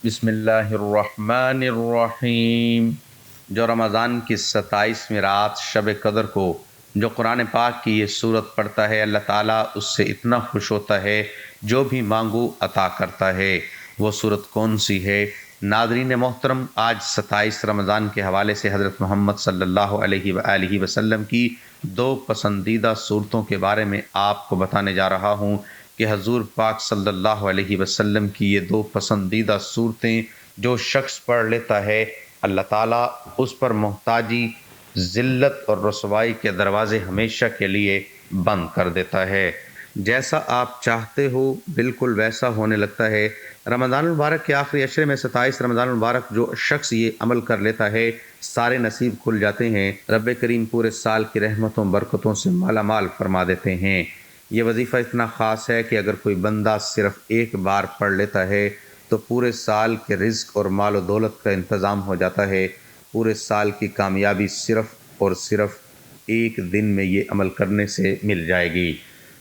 بسم اللہ الرحمن الرحیم۔ جو رمضان کی 27ویں رات شب قدر کو جو قرآن پاک کی یہ صورت پڑھتا ہے، اللہ تعالیٰ اس سے اتنا خوش ہوتا ہے، جو بھی مانگو عطا کرتا ہے۔ وہ صورت کون سی ہے؟ ناظرین محترم، آج 27 رمضان کے حوالے سے حضرت محمد صلی اللہ علیہ وآلہ وسلم کی دو پسندیدہ صورتوں کے بارے میں آپ کو بتانے جا رہا ہوں کہ حضور پاک صلی اللہ علیہ وسلم کی یہ دو پسندیدہ صورتیں جو شخص پڑھ لیتا ہے، اللہ تعالیٰ اس پر محتاجی، ذلت اور رسوائی کے دروازے ہمیشہ کے لیے بند کر دیتا ہے۔ جیسا آپ چاہتے ہو بالکل ویسا ہونے لگتا ہے۔ رمضان المبارک کے آخری عشرے میں 27 رمضان المبارک جو شخص یہ عمل کر لیتا ہے، سارے نصیب کھل جاتے ہیں۔ رب کریم پورے سال کی رحمتوں برکتوں سے مالا مال فرما دیتے ہیں۔ یہ وظیفہ اتنا خاص ہے کہ اگر کوئی بندہ صرف ایک بار پڑھ لیتا ہے تو پورے سال کے رزق اور مال و دولت کا انتظام ہو جاتا ہے۔ پورے سال کی کامیابی صرف اور صرف ایک دن میں یہ عمل کرنے سے مل جائے گی۔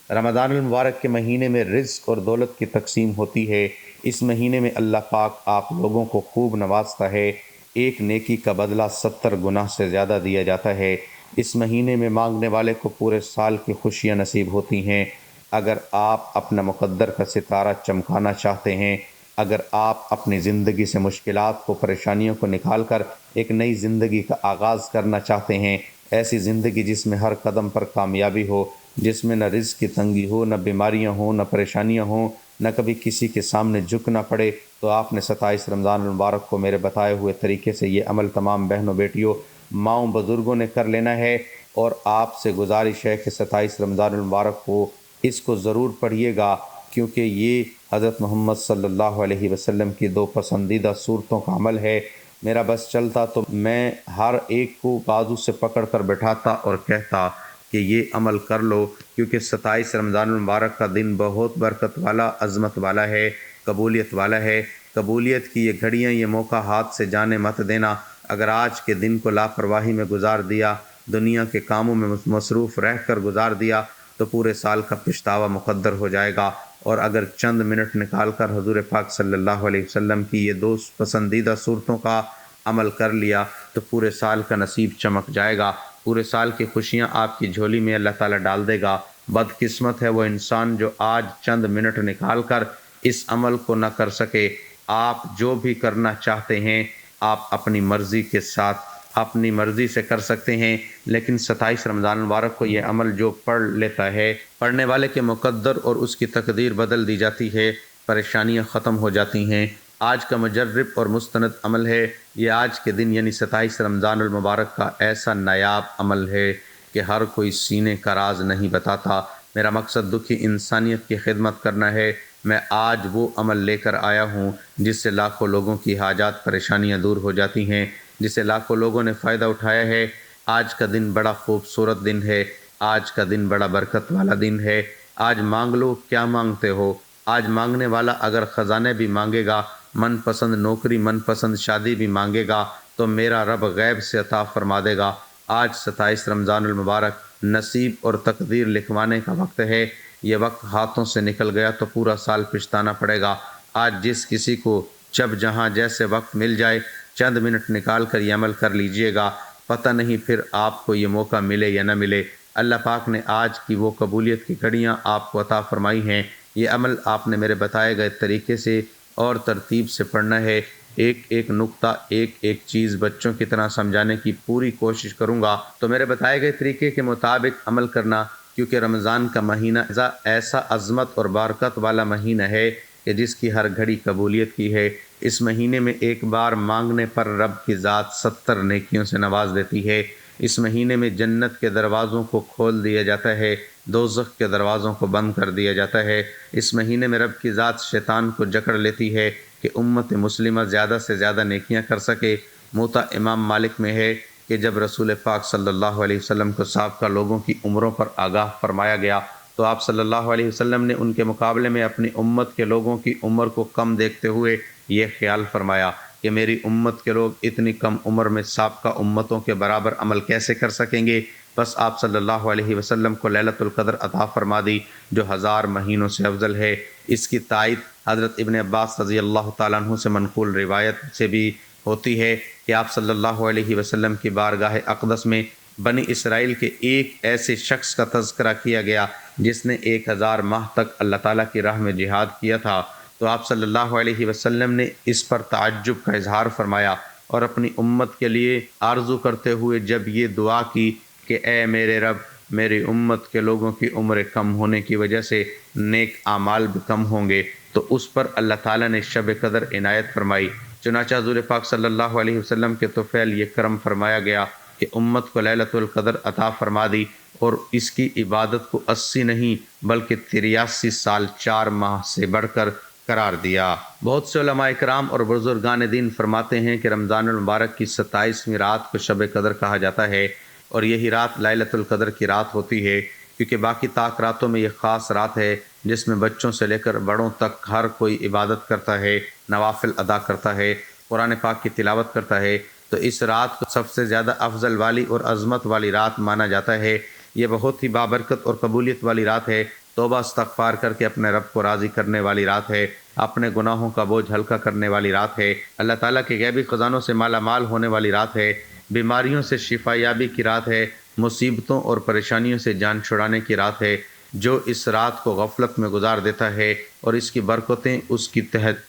رمضان المبارک کے مہینے میں رزق اور دولت کی تقسیم ہوتی ہے۔ اس مہینے میں اللہ پاک آپ لوگوں کو خوب نوازتا ہے۔ ایک نیکی کا بدلہ 70 گنا سے زیادہ دیا جاتا ہے۔ اس مہینے میں مانگنے والے کو پورے سال کی خوشیاں نصیب ہوتی ہیں۔ اگر آپ اپنا مقدر کا ستارہ چمکانا چاہتے ہیں، اگر آپ اپنی زندگی سے مشکلات کو، پریشانیوں کو نکال کر ایک نئی زندگی کا آغاز کرنا چاہتے ہیں، ایسی زندگی جس میں ہر قدم پر کامیابی ہو، جس میں نہ رزق کی تنگی ہو، نہ بیماریاں ہوں، نہ پریشانیاں ہوں، نہ کبھی کسی کے سامنے جھکنا پڑے، تو آپ نے 27 رمضان المبارک کو میرے بتائے ہوئے طریقے سے یہ عمل تمام بہنوں بیٹیوں، ماؤں بزرگوں نے کر لینا ہے۔ اور آپ سے گزارش ہے کہ 27 رمضان المبارک کو اس کو ضرور پڑھیے گا، کیونکہ یہ حضرت محمد صلی اللہ علیہ وسلم کی دو پسندیدہ صورتوں کا عمل ہے۔ میرا بس چلتا تو میں ہر ایک کو بازو سے پکڑ کر بٹھاتا اور کہتا کہ یہ عمل کر لو، کیونکہ 27 رمضان المبارک کا دن بہت برکت والا، عظمت والا ہے، قبولیت والا ہے۔ قبولیت کی یہ گھڑیاں، یہ موقع ہاتھ سے جانے مت دینا۔ اگر آج کے دن کو لاپرواہی میں گزار دیا، دنیا کے کاموں میں مصروف رہ کر گزار دیا، تو پورے سال کا پچھتاوا مقدر ہو جائے گا۔ اور اگر چند منٹ نکال کر حضور پاک صلی اللہ علیہ وسلم کی یہ دو پسندیدہ صورتوں کا عمل کر لیا تو پورے سال کا نصیب چمک جائے گا۔ پورے سال کی خوشیاں آپ کی جھولی میں اللہ تعالیٰ ڈال دے گا۔ بدقسمت ہے وہ انسان جو آج چند منٹ نکال کر اس عمل کو نہ کر سکے۔ آپ جو بھی کرنا چاہتے ہیں، آپ اپنی مرضی کے ساتھ، اپنی مرضی سے کر سکتے ہیں، لیکن 27 رمضان المبارک کو یہ عمل جو پڑھ لیتا ہے، پڑھنے والے کے مقدر اور اس کی تقدیر بدل دی جاتی ہے، پریشانیاں ختم ہو جاتی ہیں۔ آج کا مجرب اور مستند عمل ہے یہ، آج کے دن یعنی 27 رمضان المبارک کا ایسا نایاب عمل ہے کہ ہر کوئی سینے کا راز نہیں بتاتا۔ میرا مقصد دکھی انسانیت کی خدمت کرنا ہے۔ میں آج وہ عمل لے کر آیا ہوں جس سے لاکھوں لوگوں کی حاجات پریشانیاں دور ہو جاتی ہیں، جس سے لاکھوں لوگوں نے فائدہ اٹھایا ہے۔ آج کا دن بڑا خوبصورت دن ہے، آج کا دن بڑا برکت والا دن ہے۔ آج مانگ لو، کیا مانگتے ہو؟ آج مانگنے والا اگر خزانے بھی مانگے گا، من پسند نوکری، من پسند شادی بھی مانگے گا، تو میرا رب غیب سے عطا فرما دے گا۔ آج 27 رمضان المبارک نصیب اور تقدیر لکھوانے کا وقت ہے۔ یہ وقت ہاتھوں سے نکل گیا تو پورا سال پچھتانا پڑے گا۔ آج جس کسی کو جب جہاں جیسے وقت مل جائے، چند منٹ نکال کر یہ عمل کر لیجئے گا۔ پتہ نہیں پھر آپ کو یہ موقع ملے یا نہ ملے۔ اللہ پاک نے آج کی وہ قبولیت کی گھڑیاں آپ کو عطا فرمائی ہیں۔ یہ عمل آپ نے میرے بتائے گئے طریقے سے اور ترتیب سے پڑھنا ہے۔ ایک ایک نقطہ، ایک ایک چیز بچوں کی طرح سمجھانے کی پوری کوشش کروں گا، تو میرے بتائے گئے طریقے کے مطابق عمل کرنا، کیونکہ رمضان کا مہینہ ایسا عظمت اور برکت والا مہینہ ہے کہ جس کی ہر گھڑی قبولیت کی ہے۔ اس مہینے میں ایک بار مانگنے پر رب کی ذات 70 نیکیوں سے نواز دیتی ہے۔ اس مہینے میں جنت کے دروازوں کو کھول دیا جاتا ہے، دوزخ کے دروازوں کو بند کر دیا جاتا ہے۔ اس مہینے میں رب کی ذات شیطان کو جکڑ لیتی ہے کہ امت مسلمہ زیادہ سے زیادہ نیکیاں کر سکے۔ موطا امام مالک میں ہے کہ جب رسول پاک صلی اللہ علیہ وسلم کو سابقہ لوگوں کی عمروں پر آگاہ فرمایا گیا تو آپ صلی اللہ علیہ وسلم نے ان کے مقابلے میں اپنی امت کے لوگوں کی عمر کو کم دیکھتے ہوئے یہ خیال فرمایا کہ میری امت کے لوگ اتنی کم عمر میں سابقہ امتوں کے برابر عمل کیسے کر سکیں گے۔ بس آپ صلی اللہ علیہ وسلم کو لیلۃ القدر عطا فرما دی، جو 1000 مہینوں سے افضل ہے۔ اس کی تائید حضرت ابن عباس رضی اللہ تعالیٰ عنہ سے منقول روایت سے بھی ہوتی ہے کہ آپ صلی اللہ علیہ وسلم کی بارگاہ اقدس میں بنی اسرائیل کے ایک ایسے شخص کا تذکرہ کیا گیا جس نے 1000 ماہ تک اللہ تعالیٰ کی راہ میں جہاد کیا تھا، تو آپ صلی اللہ علیہ وسلم نے اس پر تعجب کا اظہار فرمایا اور اپنی امت کے لیے آرزو کرتے ہوئے جب یہ دعا کی کہ اے میرے رب، میری امت کے لوگوں کی عمر کم ہونے کی وجہ سے نیک اعمال بھی کم ہوں گے، تو اس پر اللہ تعالیٰ نے شب قدر عنایت فرمائی۔ چنانچہ حضور پاک صلی اللہ علیہ وسلم کے طفیل یہ کرم فرمایا گیا کہ امت کو لیلۃ القدر عطا فرما دی اور اس کی عبادت کو 80 نہیں بلکہ 83 سال 4 ماہ سے بڑھ کر قرار دیا۔ بہت سے علماء کرام اور بزرگان دین فرماتے ہیں کہ رمضان المبارک کی 27ویں رات کو شب قدر کہا جاتا ہے اور یہی رات لیلۃ القدر کی رات ہوتی ہے، کیونکہ باقی طاق راتوں میں یہ خاص رات ہے جس میں بچوں سے لے کر بڑوں تک ہر کوئی عبادت کرتا ہے، نوافل ادا کرتا ہے، قرآن پاک کی تلاوت کرتا ہے، تو اس رات کو سب سے زیادہ افضل والی اور عظمت والی رات مانا جاتا ہے۔ یہ بہت ہی بابرکت اور قبولیت والی رات ہے، توبہ استغفار کر کے اپنے رب کو راضی کرنے والی رات ہے، اپنے گناہوں کا بوجھ ہلکا کرنے والی رات ہے، اللہ تعالیٰ کے غیبی خزانوں سے مالا مال ہونے والی رات ہے، بیماریوں سے شفا یابی کی رات ہے، مصیبتوں اور پریشانیوں سے جان چھڑانے کی رات ہے۔ جو اس رات کو غفلت میں گزار دیتا ہے اور اس کی برکتیں اس کی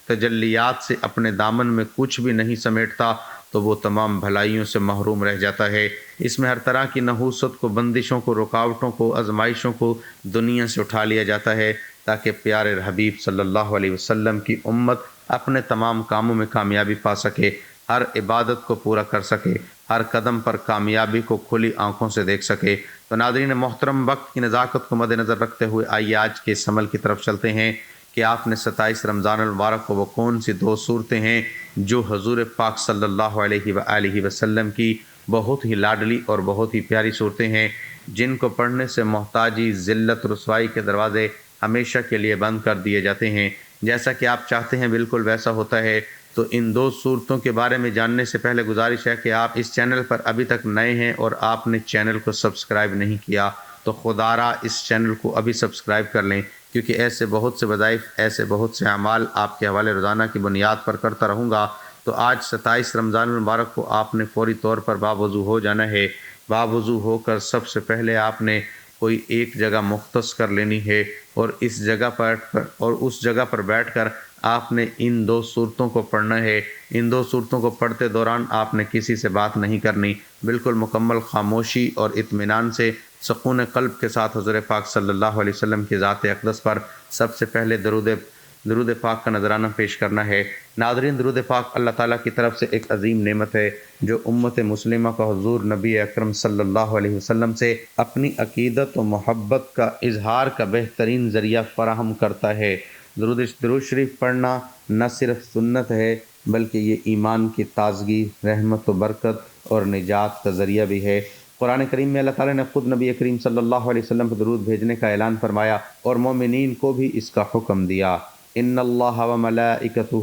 تجلیات سے اپنے دامن میں کچھ بھی نہیں سمیٹتا تو وہ تمام بھلائیوں سے محروم رہ جاتا ہے۔ اس میں ہر طرح کی نحوست کو، بندشوں کو، رکاوٹوں کو، آزمائشوں کو دنیا سے اٹھا لیا جاتا ہے تاکہ پیارے حبیب صلی اللہ علیہ وسلم کی امت اپنے تمام کاموں میں کامیابی پا سکے، ہر عبادت کو پورا کر سکے، ہر قدم پر کامیابی کو کھلی آنکھوں سے دیکھ سکے۔ تو ناظرین محترم، وقت کی نزاکت کو مد نظر رکھتے ہوئے آئیے آج کے اس عمل کی طرف چلتے ہیں کہ آپ نے 27 رمضان المبارک کو وہ کون سی 2 صورتیں ہیں جو حضور پاک صلی اللہ علیہ وآلہ وسلم کی بہت ہی لاڈلی اور بہت ہی پیاری صورتیں ہیں، جن کو پڑھنے سے محتاجی، ذلت، رسوائی کے دروازے ہمیشہ کے لیے بند کر دیے جاتے ہیں۔ جیسا کہ آپ چاہتے ہیں بالکل ویسا ہوتا ہے۔ تو ان 2 صورتوں کے بارے میں جاننے سے پہلے گزارش ہے کہ آپ اس چینل پر ابھی تک نئے ہیں اور آپ نے چینل کو سبسکرائب نہیں کیا تو خدا را اس چینل کو ابھی سبسکرائب کر لیں، کیونکہ ایسے بہت سے وظائف، ایسے بہت سے اعمال آپ کے حوالے روزانہ کی بنیاد پر کرتا رہوں گا۔ تو آج 27 رمضان المبارک کو آپ نے فوری طور پر باوضو ہو جانا ہے۔ باوضو ہو کر سب سے پہلے آپ نے کوئی ایک جگہ مختص کر لینی ہے اور اس جگہ پر بیٹھ کر آپ نے ان 2 صورتوں کو پڑھنا ہے۔ ان 2 صورتوں کو پڑھتے دوران آپ نے کسی سے بات نہیں کرنی، بالکل مکمل خاموشی اور اطمینان سے سکون قلب کے ساتھ حضور پاک صلی اللہ علیہ وسلم کی ذات اقدس پر سب سے پہلے درود پاک کا نذرانہ پیش کرنا ہے۔ ناظرین، درود پاک اللہ تعالیٰ کی طرف سے ایک عظیم نعمت ہے جو امت مسلمہ کو حضور نبی اکرم صلی اللہ علیہ وسلم سے اپنی عقیدت و محبت کا اظہار کا بہترین ذریعہ فراہم کرتا ہے۔ درود شریف پڑھنا نہ صرف سنت ہے بلکہ یہ ایمان کی تازگی، رحمت و برکت اور نجات کا ذریعہ بھی ہے۔ قرآن کریم میں اللہ تعالیٰ نے خود نبی کریم صلی اللہ علیہ وسلم پر درود بھیجنے کا اعلان فرمایا اور مومنین کو بھی اس کا حکم دیا۔ ان اللہ وملائکتہ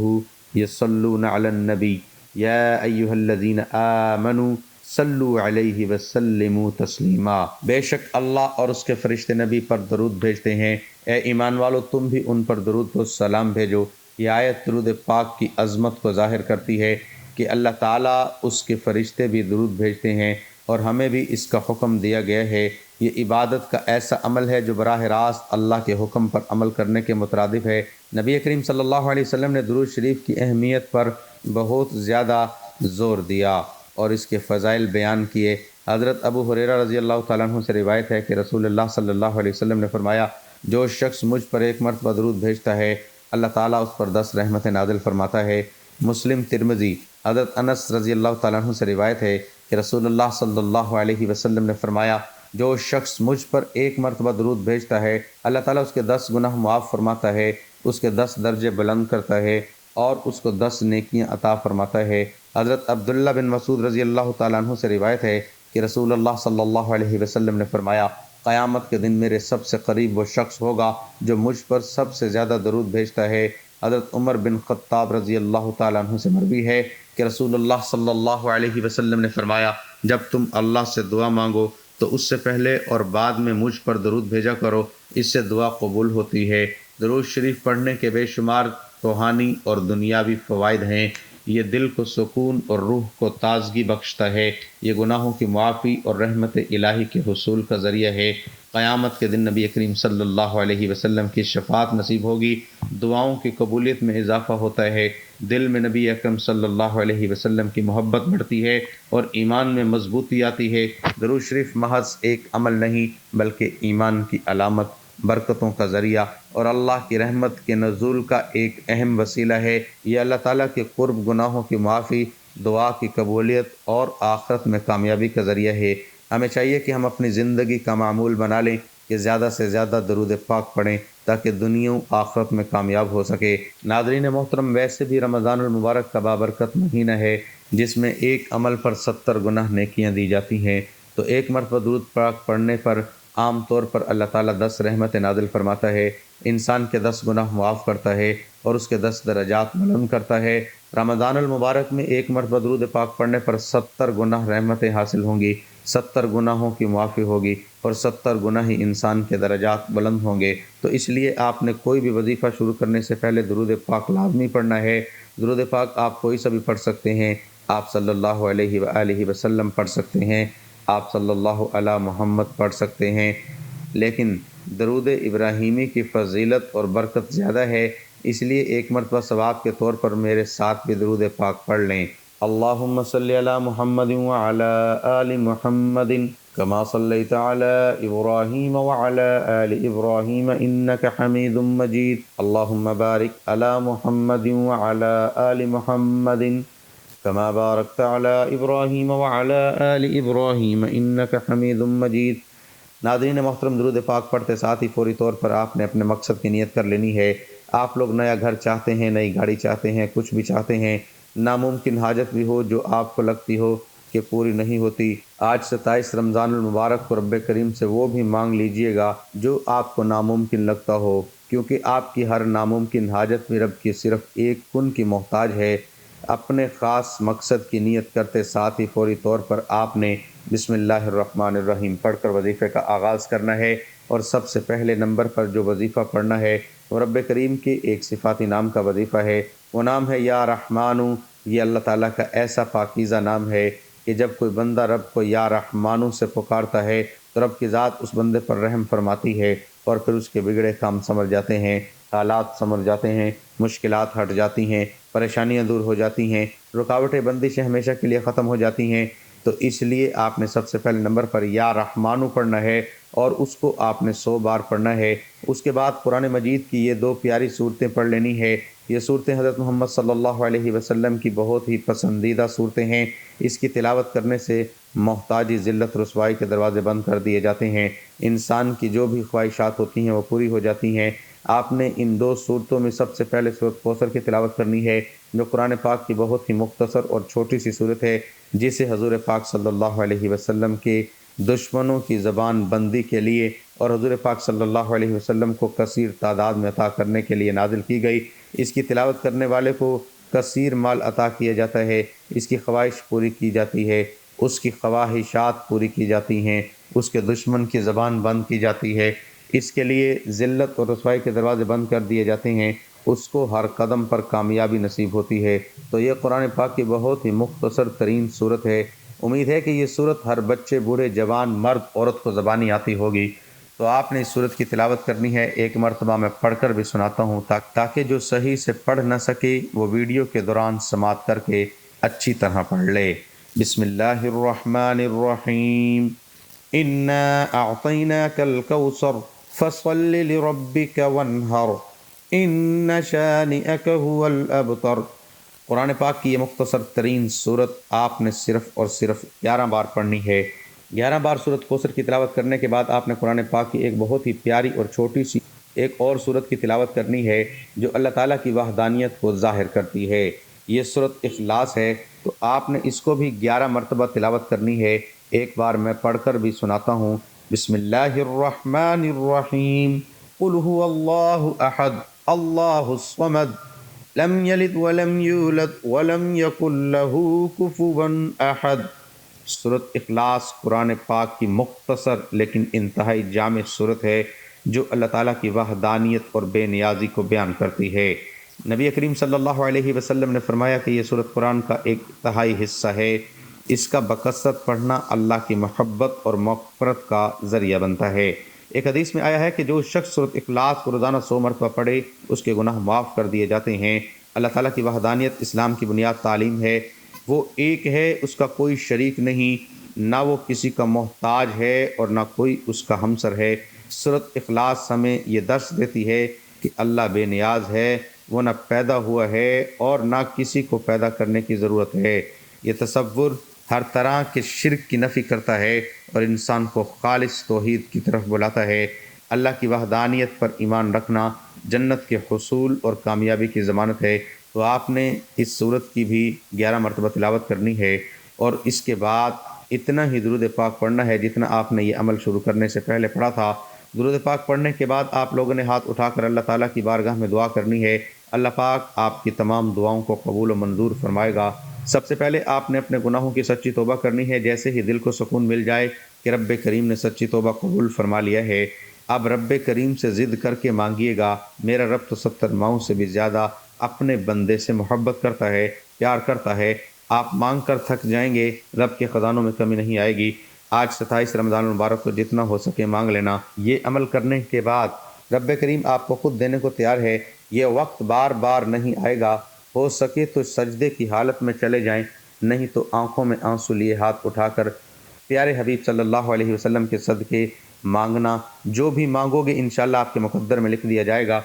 یصلون علی النبی یا ایھا الذین آمنوا صلوا علیہ وسلموا تسلیما۔ بے شک اللہ اور اس کے فرشتے نبی پر درود بھیجتے ہیں، اے ایمان والو تم بھی ان پر درود و سلام بھیجو۔ یہ آیت درود پاک کی عظمت کو ظاہر کرتی ہے کہ اللہ تعالیٰ اس کے فرشتے بھی درود بھیجتے ہیں اور ہمیں بھی اس کا حکم دیا گیا ہے۔ یہ عبادت کا ایسا عمل ہے جو براہ راست اللہ کے حکم پر عمل کرنے کے مترادف ہے۔ نبی کریم صلی اللہ علیہ وسلم نے درود شریف کی اہمیت پر بہت زیادہ زور دیا اور اس کے فضائل بیان کیے۔ حضرت ابو ہریرہ رضی اللہ تعالیٰ عنہ سے روایت ہے کہ رسول اللہ صلی اللہ علیہ وسلم نے فرمایا، جو شخص مجھ پر 1 مرتبہ درود بھیجتا ہے اللہ تعالیٰ اس پر 10 رحمتیں نازل فرماتا ہے۔ مسلم، ترمذی۔ حضرت انس رضی اللہ تعالیٰ عنہ سے روایت ہے کہ رسول اللہ صلی اللہ علیہ وسلم نے فرمایا، جو شخص مجھ پر 1 مرتبہ درود بھیجتا ہے اللہ تعالیٰ اس کے 10 گناہ معاف فرماتا ہے، اس کے 10 درجے بلند کرتا ہے اور اس کو 10 نیکیاں عطا فرماتا ہے۔ حضرت عبداللہ بن مسعود رضی اللہ تعالیٰ عنہ سے روایت ہے کہ رسول اللہ صلی اللہ علیہ وسلم نے فرمایا، قیامت کے دن میرے سب سے قریب وہ شخص ہوگا جو مجھ پر سب سے زیادہ درود بھیجتا ہے۔ حضرت عمر بن خطاب رضی اللہ تعالیٰ عنہ سے مروی ہے کہ رسول اللہ صلی اللہ علیہ وسلم نے فرمایا، جب تم اللہ سے دعا مانگو تو اس سے پہلے اور بعد میں مجھ پر درود بھیجا کرو، اس سے دعا قبول ہوتی ہے۔ درود شریف پڑھنے کے بے شمار روحانی اور دنیاوی فوائد ہیں۔ یہ دل کو سکون اور روح کو تازگی بخشتا ہے۔ یہ گناہوں کی معافی اور رحمت الہی کے حصول کا ذریعہ ہے۔ قیامت کے دن نبی کریم صلی اللہ علیہ وسلم کی شفاعت نصیب ہوگی، دعاؤں کی قبولیت میں اضافہ ہوتا ہے، دل میں نبی اکرم صلی اللہ علیہ وسلم کی محبت بڑھتی ہے اور ایمان میں مضبوطی آتی ہے۔ درود شریف محض ایک عمل نہیں بلکہ ایمان کی علامت، برکتوں کا ذریعہ اور اللہ کی رحمت کے نزول کا ایک اہم وسیلہ ہے۔ یہ اللہ تعالیٰ کے قرب، گناہوں کی معافی، دعا کی قبولیت اور آخرت میں کامیابی کا ذریعہ ہے۔ ہمیں چاہیے کہ ہم اپنی زندگی کا معمول بنا لیں کہ زیادہ سے زیادہ درود پاک پڑھیں تاکہ دنیا و آخرت میں کامیاب ہو سکے۔ ناظرین محترم، ویسے بھی رمضان المبارک کا بابرکت مہینہ ہے جس میں ایک عمل پر 70 گناہ نیکیاں دی جاتی ہیں، تو ایک مرتبہ درود پاک پڑھنے پر عام طور پر اللہ تعالیٰ 10 رحمت نازل فرماتا ہے، انسان کے 10 گناہ معاف کرتا ہے اور اس کے 10 درجات بلند کرتا ہے۔ رمضان المبارک میں ایک مرتبہ درود پاک پڑھنے پر 70 گناہ رحمتیں حاصل ہوں گی، 70 گناہوں کی معافی ہوگی اور 70 گناہ ہی انسان کے درجات بلند ہوں گے۔ تو اس لیے آپ نے کوئی بھی وظیفہ شروع کرنے سے پہلے درود پاک لازمی پڑھنا ہے۔ درود پاک آپ کوئی سا بھی پڑھ سکتے ہیں، آپ صلی اللہ علیہ وآلہ وسلم پڑھ سکتے ہیں، آپ صلی اللہ علی محمد پڑھ سکتے ہیں، لیکن درود ابراہیمی کی فضیلت اور برکت زیادہ ہے، اس لیے ایک مرتبہ ثواب کے طور پر میرے ساتھ بھی درود پاک پڑھ لیں۔ اللہم صلی علی محمد وعلی آل محمد کما صلیت علی ابراہیم وعلی آل ابراہیم انک حمید مجید۔ اللہم بارک علی محمد وعلی آل محمد کما بارکت علی ابراہیم وعلی آل ابراہیم انک حمید مجید۔ ناظرین محترم، درود پاک پڑھتے ساتھ ہی فوری طور پر آپ نے اپنے مقصد کی نیت کر لینی ہے۔ آپ لوگ نیا گھر چاہتے ہیں، نئی گاڑی چاہتے ہیں، کچھ بھی چاہتے ہیں، ناممکن حاجت بھی ہو جو آپ کو لگتی ہو کہ پوری نہیں ہوتی، آج 27 رمضان المبارک کو رب کریم سے وہ بھی مانگ لیجئے گا جو آپ کو ناممکن لگتا ہو، کیونکہ آپ کی ہر ناممکن حاجت بھی رب کی صرف ایک کن کی محتاج ہے۔ اپنے خاص مقصد کی نیت کرتے ساتھ ہی فوری طور پر آپ نے بسم اللہ الرحمن الرحیم پڑھ کر وظیفے کا آغاز کرنا ہے، اور سب سے پہلے نمبر پر جو وظیفہ پڑھنا ہے وہ رب کریم کے ایک صفاتی نام کا وظیفہ ہے، وہ نام ہے یا رحمانو۔ یہ اللہ تعالیٰ کا ایسا پاکیزہ نام ہے کہ جب کوئی بندہ رب کو یا رحمانو سے پکارتا ہے تو رب کی ذات اس بندے پر رحم فرماتی ہے اور پھر اس کے بگڑے کام سنور جاتے ہیں، حالات سنور جاتے ہیں، مشکلات ہٹ جاتی ہیں، پریشانیاں دور ہو جاتی ہیں، رکاوٹیں بندشیں ہمیشہ کے لیے ختم ہو جاتی ہیں۔ تو اس لیے آپ نے سب سے پہلے نمبر پر یا رحمانو پڑھنا ہے اور اس کو آپ نے 100 بار پڑھنا ہے۔ اس کے بعد قرآن مجید کی یہ 2 پیاری صورتیں پڑھ لینی ہے۔ یہ صورتیں حضرت محمد صلی اللہ علیہ وسلم کی بہت ہی پسندیدہ صورتیں ہیں۔ اس کی تلاوت کرنے سے محتاجی، ذلت، رسوائی کے دروازے بند کر دیے جاتے ہیں، انسان کی جو بھی خواہشات ہوتی ہیں وہ پوری ہو جاتی ہیں۔ آپ نے ان 2 صورتوں میں سب سے پہلے سورۃ کوثر کی تلاوت کرنی ہے، جو قرآن پاک کی بہت ہی مختصر اور چھوٹی سی صورت ہے، جسے حضور پاک صلی اللہ علیہ وسلم کے دشمنوں کی زبان بندی کے لیے اور حضور پاک صلی اللہ علیہ وسلم کو کثیر تعداد میں عطا کرنے کے لیے نازل کی گئی۔ اس کی تلاوت کرنے والے کو کثیر مال عطا کیا جاتا ہے، اس کی خواہش پوری کی جاتی ہے، اس کی خواہشات پوری کی جاتی ہیں، اس کے دشمن کی زبان بند کی جاتی ہے، اس کے لیے ذلت اور رسوائی کے دروازے بند کر دیے جاتے ہیں، اس کو ہر قدم پر کامیابی نصیب ہوتی ہے۔ تو یہ قرآن پاک کی بہت ہی مختصر ترین صورت ہے۔ امید ہے کہ یہ صورت ہر بچے، بوڑھے، جوان، مرد، عورت کو زبانی آتی ہوگی۔ تو آپ نے اس صورت کی تلاوت کرنی ہے۔ ایک مرتبہ میں پڑھ کر بھی سناتا ہوں تاکہ جو صحیح سے پڑھ نہ سکے وہ ویڈیو کے دوران سماعت کر کے اچھی طرح پڑھ لے۔ بسم اللہ الرحمن الرحیم، انا اعطیناک الکوثر فصل لربک وانحر ان شانئک هو الابتر۔ قرآن پاک کی یہ مختصر ترین صورت آپ نے صرف اور صرف 11 بار پڑھنی ہے۔ 11 بار سورۃ کوثر کی تلاوت کرنے کے بعد آپ نے قرآن پاک کی ایک بہت ہی پیاری اور چھوٹی سی ایک اور صورت کی تلاوت کرنی ہے جو اللہ تعالیٰ کی وحدانیت کو ظاہر کرتی ہے۔ یہ صورت اخلاص ہے، تو آپ نے اس کو بھی 11 مرتبہ تلاوت کرنی ہے۔ ایک بار میں پڑھ کر بھی سناتا ہوں۔ بسم اللہ الرحمن الرحیم، قل هو اللہ احد اللہ الصمد لم یلد ولم یولد ولم یکن له کفوا احد۔ سورۃ اخلاص قرآن پاک کی مختصر لیکن انتہائی جامع صورت ہے۔ جو اللہ تعالیٰ کی وحدانیت اور بے نیازی کو بیان کرتی ہے۔ نبی کریم صلی اللہ علیہ وسلم نے فرمایا کہ یہ سورۃ قرآن کا ایک تہائی حصہ ہے، اس کا بکثرت پڑھنا اللہ کی محبت اور مغفرت کا ذریعہ بنتا ہے۔ ایک حدیث میں آیا ہے کہ جو شخص سورۃ اخلاص کو روزانہ 100 مرتبہ پڑھے اس کے گناہ معاف کر دیے جاتے ہیں۔ اللہ تعالیٰ کی وحدانیت اسلام کی بنیاد تعلیم ہے، وہ ایک ہے، اس کا کوئی شریک نہیں، نہ وہ کسی کا محتاج ہے اور نہ کوئی اس کا ہمسر ہے۔ سورۃ اخلاص ہمیں یہ درس دیتی ہے کہ اللہ بے نیاز ہے، وہ نہ پیدا ہوا ہے اور نہ کسی کو پیدا کرنے کی ضرورت ہے۔ یہ تصور ہر طرح کے شرک کی نفی کرتا ہے اور انسان کو خالص توحید کی طرف بلاتا ہے۔ اللہ کی وحدانیت پر ایمان رکھنا جنت کے حصول اور کامیابی کی ضمانت ہے۔ تو آپ نے اس سورت کی بھی 11 مرتبہ تلاوت کرنی ہے اور اس کے بعد اتنا ہی درود پاک پڑھنا ہے جتنا آپ نے یہ عمل شروع کرنے سے پہلے پڑھا تھا۔ درود پاک پڑھنے کے بعد آپ لوگوں نے ہاتھ اٹھا کر اللہ تعالیٰ کی بارگاہ میں دعا کرنی ہے۔ اللہ پاک آپ کی تمام دعاؤں کو قبول و منظور فرمائے گا۔ سب سے پہلے آپ نے اپنے گناہوں کی سچی توبہ کرنی ہے۔ جیسے ہی دل کو سکون مل جائے کہ رب کریم نے سچی توبہ قبول فرما لیا ہے، اب رب کریم سے ضد کر کے مانگیے گا۔ میرا رب تو 70 ماؤں سے بھی زیادہ اپنے بندے سے محبت کرتا ہے، پیار کرتا ہے۔ آپ مانگ کر تھک جائیں گے، رب کے خزانوں میں کمی نہیں آئے گی۔ آج 27 رمضان المبارک کو جتنا ہو سکے مانگ لینا۔ یہ عمل کرنے کے بعد رب کریم آپ کو خود دینے کو تیار ہے۔ یہ وقت بار بار نہیں آئے گا۔ ہو سکے تو سجدے کی حالت میں چلے جائیں، نہیں تو آنکھوں میں آنسو لیے ہاتھ اٹھا کر پیارے حبیب صلی اللہ علیہ وسلم کے صدقے مانگنا۔ جو بھی مانگو گے انشاءاللہ آپ کے مقدر میں لکھ دیا جائے گا،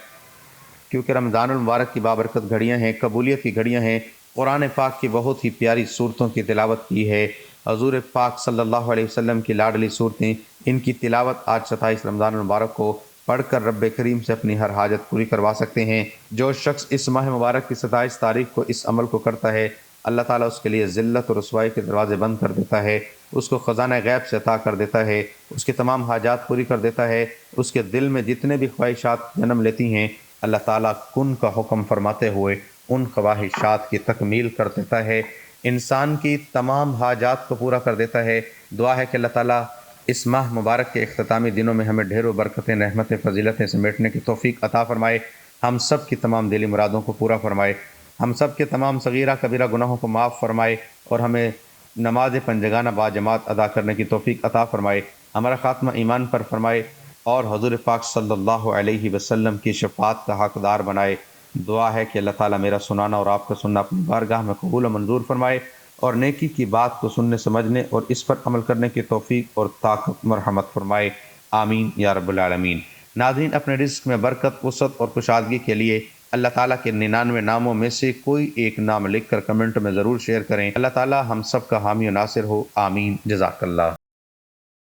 کیونکہ رمضان المبارک کی بابرکت گھڑیاں ہیں، قبولیت کی گھڑیاں ہیں۔ قرآن پاک کی بہت ہی پیاری صورتوں کی تلاوت کی ہے۔ حضور پاک صلی اللہ علیہ وسلم کی لاڈلی صورتیں، ان کی تلاوت آج 27 رمضان المبارک کو پڑھ کر رب کریم سے اپنی ہر حاجت پوری کروا سکتے ہیں۔ جو شخص اس ماہ مبارک کی 27 تاریخ کو اس عمل کو کرتا ہے، اللہ تعالیٰ اس کے لیے ذلت اور رسوائی کے دروازے بند کر دیتا ہے، اس کو خزانہ غیب سے عطا کر دیتا ہے، اس کی تمام حاجات پوری کر دیتا ہے۔ اس کے دل میں جتنے بھی خواہشات جنم لیتی ہیں، اللہ تعالیٰ کن کا حکم فرماتے ہوئے ان خواہشات کی تکمیل کر دیتا ہے، انسان کی تمام حاجات کو پورا کر دیتا ہے۔ دعا ہے کہ اللہ تعالیٰ اس ماہ مبارک کے اختتامی دنوں میں ہمیں ڈھیروں برکتیں، رحمتیں، فضیلتیں سمیٹنے کی توفیق عطا فرمائے، ہم سب کی تمام دلی مرادوں کو پورا فرمائے، ہم سب کے تمام صغیرہ کبیرہ گناہوں کو معاف فرمائے اور ہمیں نماز پنجگانہ با جماعت ادا کرنے کی توفیق عطا فرمائے، ہمارا خاتمہ ایمان پر فرمائے اور حضور پاک صلی اللہ علیہ وسلم کی شفاعت کا حقدار بنائے۔ دعا ہے کہ اللہ تعالیٰ میرا سنانا اور آپ کا سننا اپنی بارگاہ میں قبول و منظور فرمائے اور نیکی کی بات کو سننے، سمجھنے اور اس پر عمل کرنے کی توفیق اور طاقت مرحمت فرمائے، آمین یا رب العالمین۔ ناظرین، اپنے رزق میں برکت، وسعت اور کشادگی کے لیے اللہ تعالیٰ کے 99 ناموں میں سے کوئی ایک نام لکھ کر کمنٹ میں ضرور شیئر کریں۔ اللہ تعالیٰ ہم سب کا حامی و ناصر ہو، آمین، جزاک اللہ۔